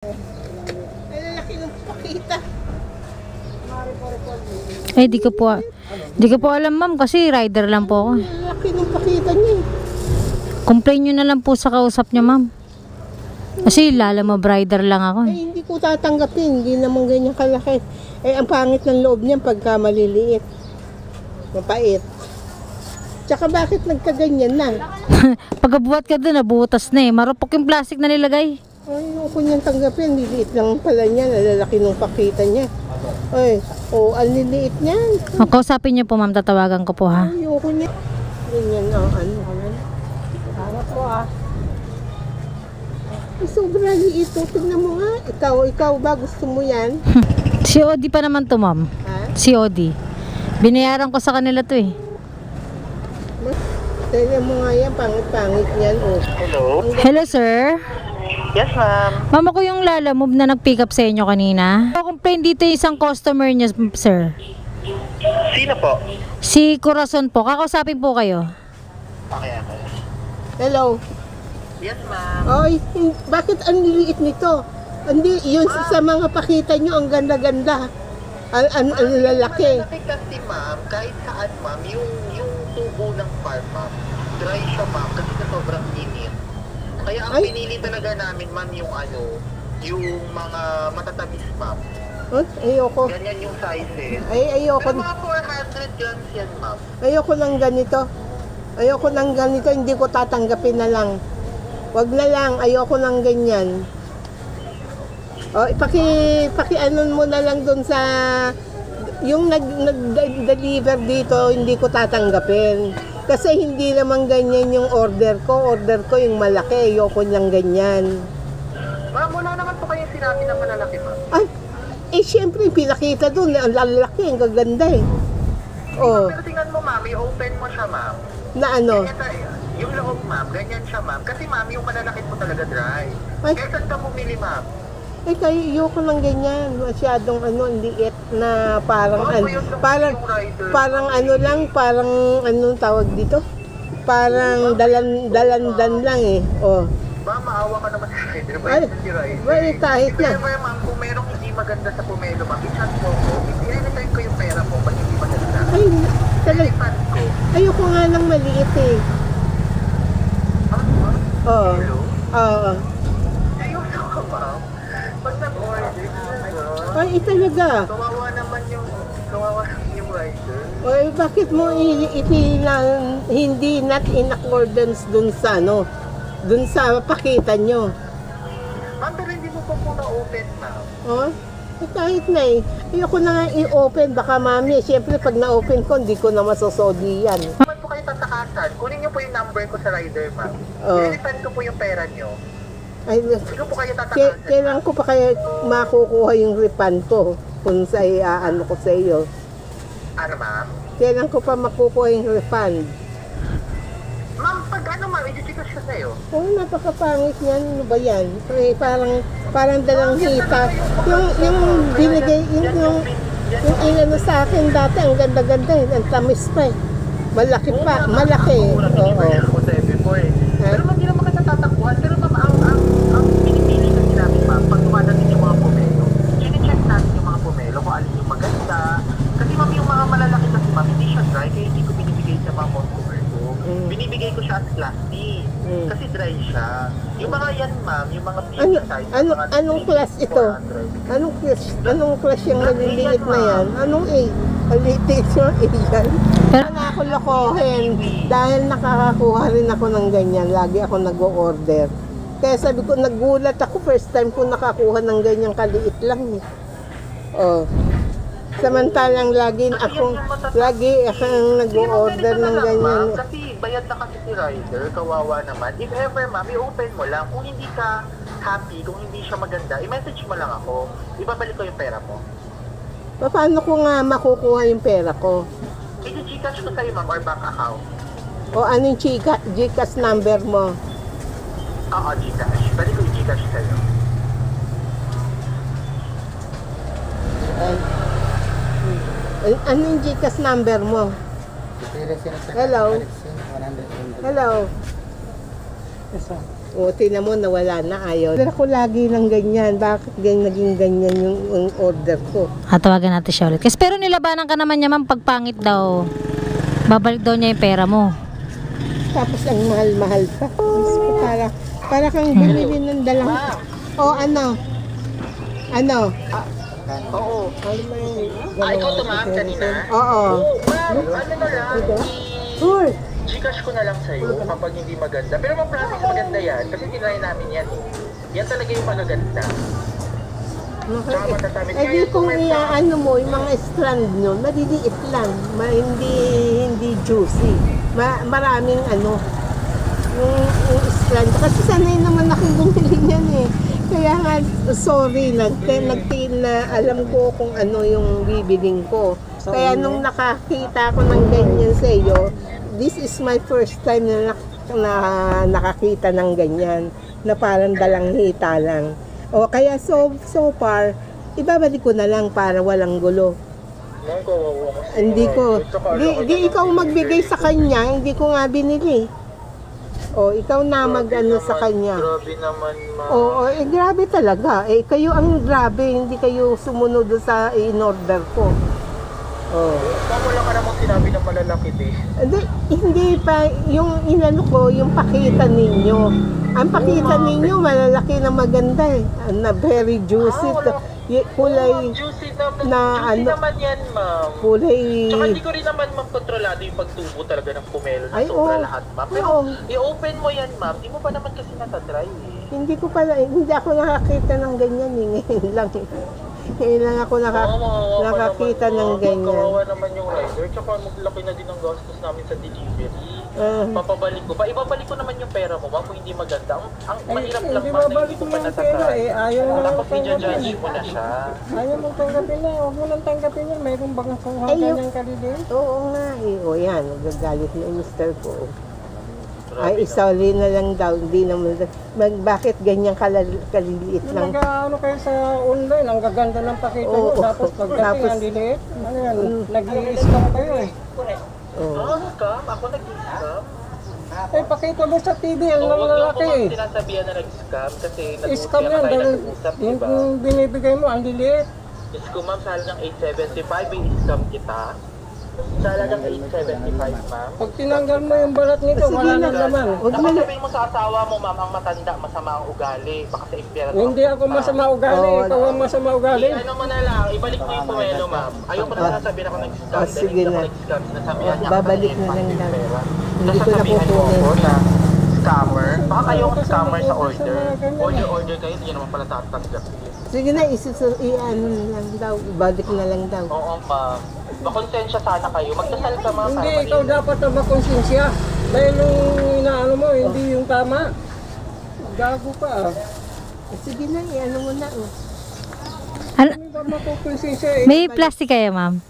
Ay, lalaki ng pakita. Eh, di ko po alam, ma'am, kasi rider lang po ako. Lalaki ng pakita niya. Complain nyo na lang po sa kausap nyo, ma'am. Kasi mo rider lang ako. Ay, hindi ko tatanggapin. Hindi naman ganyan kalaki. Eh, ang pangit ng loob niya pagka maliliit. Mapait. Tsaka bakit nagkaganyan na? Pagkabuhat ka doon, nabutas na eh. Marupok yung plastic na nilagay. Ay, ayoko niyang tanggapin. Liliit lang pala niya. Lalaki ng pakita niya. Ay, ang liliit niyan. Kausapin nyo po, ma'am. Tatawagan ko po, ha? Ayoko niya. Ganyan ang ano. Tama po, ha? Ay, sobrang liit. Tignan mo nga. Ikaw ba? Gusto mo yan? COD pa naman to, ma'am. Ha? COD. Binayaran ko sa kanila to eh. Tignan mo nga yan. Pangit-pangit yan. Oh. Hello? Hello, sir. Yes, ma'am. Mama ko yung Lalamove na nag-pick up sa inyo kanina. Complain dito yung isang customer niya, sir. Sino po? Si Corazon po. Kakausapin po kayo. Okay, okay. Hello. Yes, ma'am. Ay, bakit ang liliit nito? Hindi, yun sa mga pakita nyo, ang ganda-ganda. Ang lalaki. Malaki kasi, ma'am, kahit saan, ma'am, yung tubo ng farm, ma'am, dry siya, ma'am, kasi na sobrang init. Kaya ang pinili talaga namin, ma'am, yung mga matatamis, ma'am. Oh, ayoko. Ganyan yung sizes. Ayoko. Pero mga 400 grams yan, ma'am. Ayoko ng ganito. Ayoko ng ganito, hindi ko tatanggapin na lang. Wag na lang, ayoko ng ganyan. O, paki-anon mo na lang dun sa yung nag-deliver dito, hindi ko tatanggapin. Kasi hindi naman ganyan yung order ko. Order ko yung malaki, ayoko niyang ganyan. Ma'am, wala naman po kayo sinabi na malalaki, ma'am. Ay, syempre, pinakita dun, ang lalaki, ang gaganda eh. Oh, Pero tingnan mo, ma'am, i-open mo siya, ma'am. na ano? Ganyan tayo. Yung loob, ma'am, ganyan siya, ma'am. Kasi, ma'am, yung malalaki po talaga dry. Ay. Kaya saan ka bumili, ma'am? Eh, kayo, ayoko ng ganyan. Masyadong liit na parang, parang anong tawag dito? Parang dalandan lang eh. Oh. Ba, maawa ka naman sa rider. Ay, well, kahit na. Kaya, ma'am, kung merong hindi maganda sa Pomelo, ma'am, i-chat mo ko. I-return ko yung pera mo pag hindi maganda. Ay, talaga. I-refund ko. Ayoko nga ng maliit eh. Oo. Hello? Oo. Ayoko ka, ma'am. Pag nag-order, Ay, talaga. kawawa naman yung rider. Ay, bakit mo ipilang hindi not in accordance dun sa dun sa pakita nyo? Ma'am, pero hindi mo pa po na-open, ma'am. Oh? Eh, kahit na eh. Ayoko na nga i-open. Baka mami, siyempre pag na-open ko, hindi ko na masosodi yan. Ba't po kayo tatakasan? Kunin niyo po yung number ko sa rider, ma'am. Oh. I-refund ko po yung pera niyo. Ay, Hindi ko po kayo tatakasan. kailan ko pa kaya makukuha yung refund ko kung sa ano ko sa iyo? Ano, ma'am? Kailan ko pa makukuha yung refund? Ma'am, pag ano, ma'am, i-chickas ko sa'yo. Oh, napakapangit niyan. Ano ba yan? Eh, parang dalang hita. Yung binigay, yung inano sa akin dati, ang ganda-ganda eh. Ang tamis pa eh. Malaki pa, malaki. Oo. Ako sa FB4 eh. Pero ma'am, hindi naman kita tatakbuhan. Pero ma'am, ang pinipili kasi namin, ma'am, pag dumadating yung mga pomelo, sine-check natin yung mga pomelo kung alin yung maganda. Kasi ma'am, yung mga malalaki kasi ma'am, hindi siya dry, kaya hindi ko binibigay sa mga customer ko. Binibigay ko siya as class D. Kasi dry siya. Yung mga yan, ma'am, yung mga pizza size. Anong class ito? 400. Anong class yung maliliit na yan? Anong A? Maliliit yung A yan? Pero na ako lokohin. Dahil nakakakuha rin ako ng ganyan. Lagi ako nag-o-order. Kaya sabi ko, nagulat ako. First time ko nakakuha ng ganyang kaliit lang eh. Oh. Samantalang lagi akong nag-o-order ng ganyan. Kasi bayad na kasi si rider, kawawa naman. If ever, ma'am, i-open mo lang. Kung hindi ka happy, kung hindi siya maganda, i-message mo lang ako. Ibabalik ko yung pera mo. Paano ko nga makukuha yung pera ko? I-Gcash ko sa'yo, ma'am, or bank account. O anong Gcash number mo? Oo, Gcash. Balik ko yung Gcash sa'yo. Anong Gcash number mo? Hello? Hello? O, tingnan mo, nawala na, ayaw. Pero ako lagi ng ganyan. Bakit naging ganyan yung order ko? Tawagan natin siya ulit. Kasi pero nilabanan ka naman niya ma'am, pagpangit daw. Babalik daw niya yung pera mo. Tapos ang mahal-mahal pa. Diyos ko, para kang bumili ng dalang. O, ano? Ano? Oo. Ano ba yung Ikaw tumahak kanina? Oo. Ma'am, ano na lang, Uy! Gcash ko na lang sa'yo kapag hindi maganda. Pero ma-promise maganda yan kasi tinry namin yan. Yan talaga yung magaganda. Tsaka matatamid. Eh di kung iaano mo, yung mga strand nyo, maliliit lang. Hindi juicy. Maraming ano, yung strand. Kasi sanay naman akong bumili niyan eh. Kaya nga, sorry, na alam ko kung ano yung bibiling ko. Kaya nung nakakita ko ng ganyan sa iyo, this is my first time na nakakita ng ganyan, na parang dalang hita lang. O kaya so far, ibabalik ko na lang para walang gulo. Hindi ikaw magbigay sa kanya, hindi ko nga binili. O, ikaw na mag-ano sa kanya. Grabe naman, ma'am. Oo, grabe talaga. Kayo ang grabe, hindi kayo sumunod sa in-order ko. Oh. Wala ka namang sinabi na malalaki din. Hindi pa, yung inano ko, yung pakita ninyo. Ang pakita ninyo, malalaki na maganda eh. Na very juicy. Kulay Juicy na juicy ano, naman yan, ma'am. kulay. Tsaka hindi ko rin naman ma'am kontrolado yung pagtubo talaga ng pomelo na Ay, sobra oo. lahat, ma'am. Pero Oo. i-open mo yan, ma'am. Di mo pa naman kasi natatry eh. Hindi ako nakakita ng ganyan eh. Ngayon lang. Ngayon lang ako nakakita ng ganyan. Kawawa naman yung rider. Tsaka maglaki na din ang gastos namin sa delivery. Papabalik ko pa. Ibabalik ko naman yung pera mo, ma'am, kung hindi maganda. Ang mahirap lang, ma'am, na hindi ko pa natatry. Ayaw na Tapos i-judge mo na siya. Ayaw mong tanggapin na, huwag mo nang tanggapin yan. Mayroon bang kuha Ay, ganyang kalilin? Oo nga eh. O yan, nagagalit na yung mister ko. Ay, isali na lang daw. Hindi naman. Bakit ganyan kaliliit lang? Nag-ano kayo sa online, ang gaganda ng pakita nyo. Oo. Tapos pagdating ang liliit, ano yan, nag-i-scam kayo eh. Scam? Ako nag-scam? Eh, pakita mo sa TV, ang Huwag niyo ako lalaki eh. sinasabihan na nag-scam kasi Scam yan, tayo dahil nag-usap, diba? yung binibigay mo, ang liliit. Diyos ko, ma'am, sa halagang 875, i-scam kita. Sa halagang 875, ma'am. Pag tinanggal mo yung balat nito, Sige wala na. nang laman. Huwag mo Dapat na. sabihin mo sa asawa mo, ma'am, ang matanda, masama ang ugali. Baka sa impyerno. Hindi ako masama ugali, Oo, ikaw ang masama ugali. Ano mo na lang, ibalik mo yung pomelo, ma'am. Ayoko na sasabihin ako nag-scam. Ah, sige na. Nag-scam, nasabihan niya Babalik ako na lang daw. pera. Hindi ko na Nasasabihan mo kukunin. ako na scammer. Baka kayo ang scammer sa order. Order kayo, hindi naman pala tatanggap. Sige na, i-ano na lang daw. Ibalik na lang daw. Oo, ma'am. Makonsensya sana kayo. Magdasal ka, ma'am. Hindi, para ikaw dapat na makonsensya. Dahil yung inaano mo, hindi yung tama. Gago ka ah. Sige na, i-ano mo na. Oh. Ano, Hindi ba makonsensya eh? may plastic kayo ma'am?